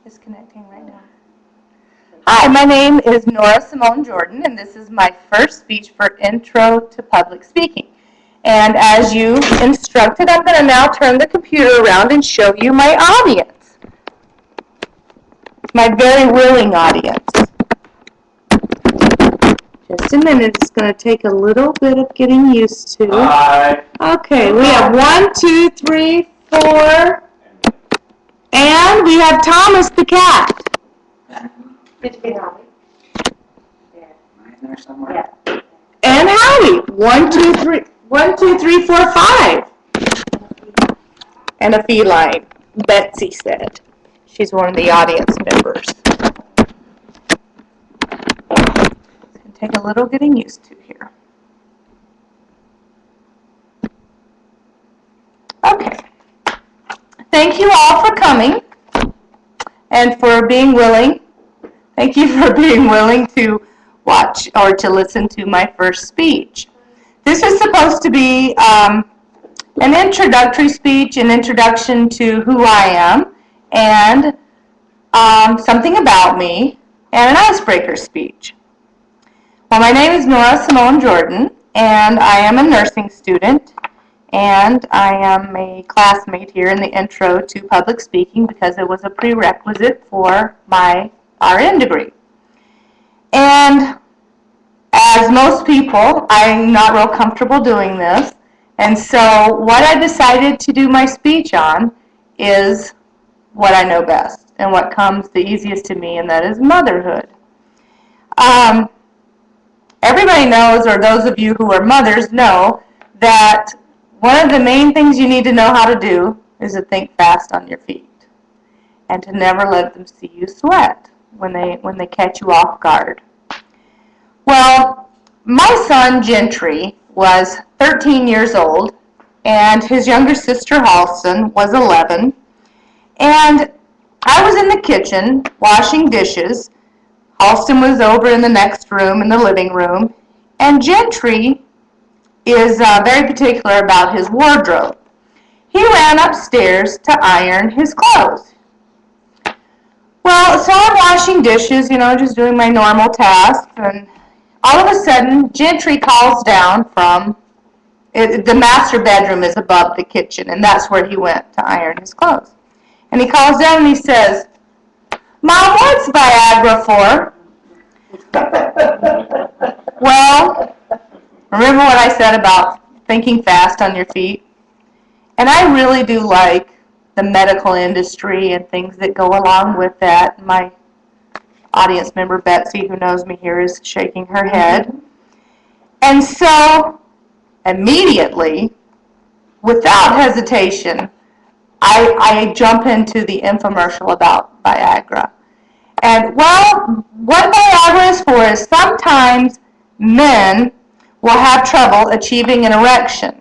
is connecting right now. Hi, my name is Nora Simone Jordan, and this is my first speech for Intro to Public Speaking. And as you instructed, I'm going to now turn the computer around and show you my audience. My very willing audience. Just a minute, it's going to take a little bit of getting used to. Hi. Okay, we have 1, 2, 3, 4, and we have Thomas the cat. Did you get Howie? Yeah. Right there somewhere. Yeah. And Howie. 1, 2, 3, 1, 2, 3, 4, 5. And a feline, Betsy said. She's one of the audience members. It's going to take a little getting used to here. Okay. Thank you all for coming and for being willing. Thank you for being willing to watch or to listen to my first speech. This is supposed to be an introductory speech, an introduction to who I am, and something about me, and an icebreaker speech. Well, my name is Nora Simone Jordan, and I am a nursing student, and I am a classmate here in the Intro to Public Speaking because it was a prerequisite for my RN degree. And as most people, I'm not real comfortable doing this, and so what I decided to do my speech on is what I know best and what comes the easiest to me, and that is motherhood. Everybody knows, or those of you who are mothers know, that one of the main things you need to know how to do is to think fast on your feet and to never let them see you sweat when they catch you off guard. Well, my son Gentry was 13 years old, and his younger sister Halston was 11, and I was in the kitchen washing dishes. Halston was over in the next room, in the living room, and Gentry is very particular about his wardrobe. He ran upstairs to iron his clothes. Well, so I'm washing dishes, just doing my normal tasks, and all of a sudden, Gentry calls down from, the master bedroom is above the kitchen, and that's where he went to iron his clothes. And he calls down and he says, "Mom, what's Viagra for?" Well, remember what I said about thinking fast on your feet? And I really do like the medical industry and things that go along with that. My audience member, Betsy, who knows me here, is shaking her head. And so, immediately, without hesitation, I jump into the infomercial about Viagra. And, well, what Viagra is for is sometimes men will have trouble achieving an erection.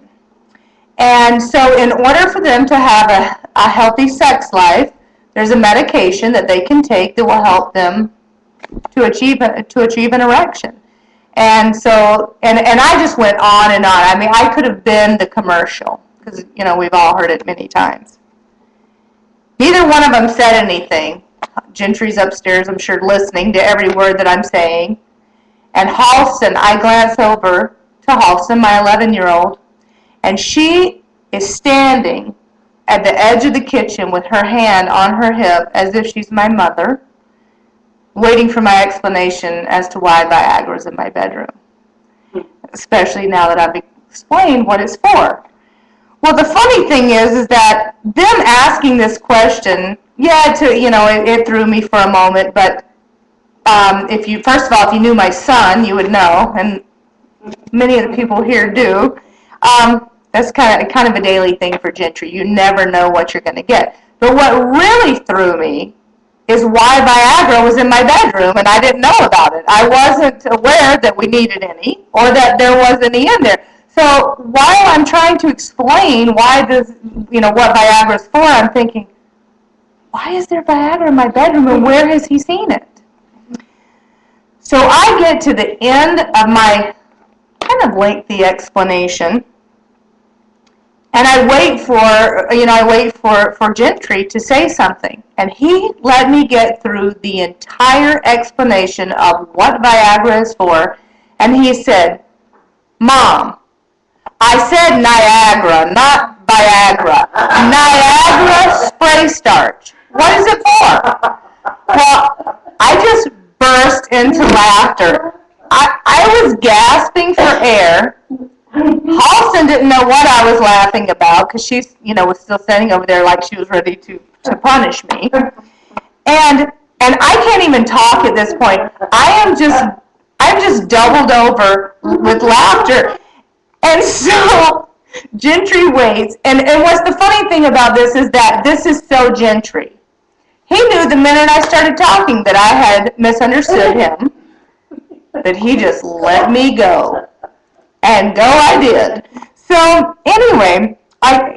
And so in order for them to have a healthy sex life, there's a medication that they can take that will help them to achieve an erection. And so, and I just went on and on. I mean, I could have been the commercial because, we've all heard it many times. Neither one of them said anything. Gentry's upstairs, I'm sure, listening to every word that I'm saying. And Halston, I glance over to Halston, my 11-year-old, and she is standing at the edge of the kitchen with her hand on her hip as if she's my mother, waiting for my explanation as to why Viagra is in my bedroom, especially now that I've explained what it's for. Well, the funny thing is that them asking this question, it threw me for a moment, but first of all, if you knew my son, you would know, and many of the people here do. That's kind of a daily thing for Gentry. You never know what you're going to get. But what really threw me is why Viagra was in my bedroom, and I didn't know about it. I wasn't aware that we needed any, or that there was any in there. So while I'm trying to explain why this, what Viagra is for, I'm thinking, why is there Viagra in my bedroom, and where has he seen it? So I get to the end of my kind of lengthy explanation, And I wait for Gentry to say something. And he let me get through the entire explanation of what Viagra is for. And he said, Mom, I said Niagara, not Viagra. Niagara spray starch. What is it for? Well, I just burst into laughter. I was gasping for air. Halston didn't know what I was laughing about because she, was still standing over there like she was ready to punish me. And I can't even talk at this point. I'm just doubled over with laughter. And so Gentry waits. And what's the funny thing about this is that this is so Gentry. He knew the minute I started talking that I had misunderstood him, that he just let me go. And go I did. So anyway,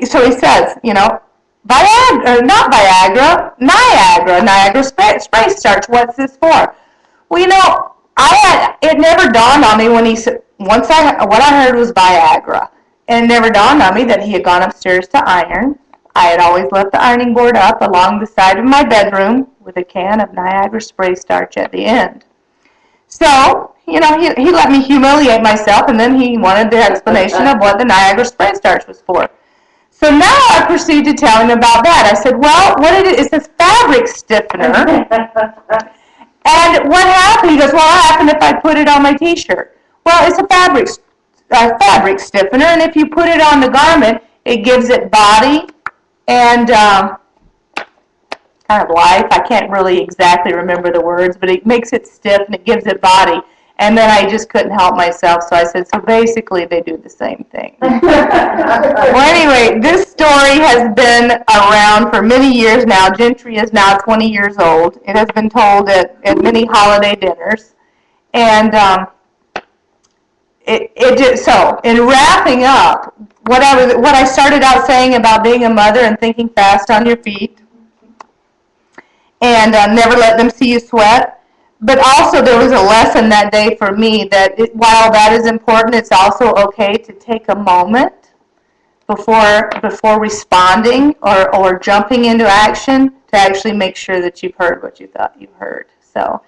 so he says, Viagra, not Viagra, Niagara spray starch. What's this for? Well, it never dawned on me when he said, what I heard was Viagra. And it never dawned on me that he had gone upstairs to iron. I had always left the ironing board up along the side of my bedroom with a can of Niagara spray starch at the end. So, he let me humiliate myself, and then he wanted the explanation of what the Niagara spray starch was for. So now I proceed to tell him about that. I said, well, what it is, it's a fabric stiffener. And what happened? He goes, well, what happened if I put it on my T-shirt? Well, it's a fabric stiffener, and if you put it on the garment, it gives it body and kind of life. I can't really exactly remember the words, but it makes it stiff and it gives it body. And then I just couldn't help myself, so I said, so basically they do the same thing. Well, anyway, this story has been around for many years now. Gentry is now 20 years old. It has been told at many holiday dinners. And so in wrapping up, what I started out saying about being a mother and thinking fast on your feet, and never let them see you sweat. But also there was a lesson that day for me that while that is important, it's also okay to take a moment before responding or jumping into action to actually make sure that you've heard what you thought you heard. So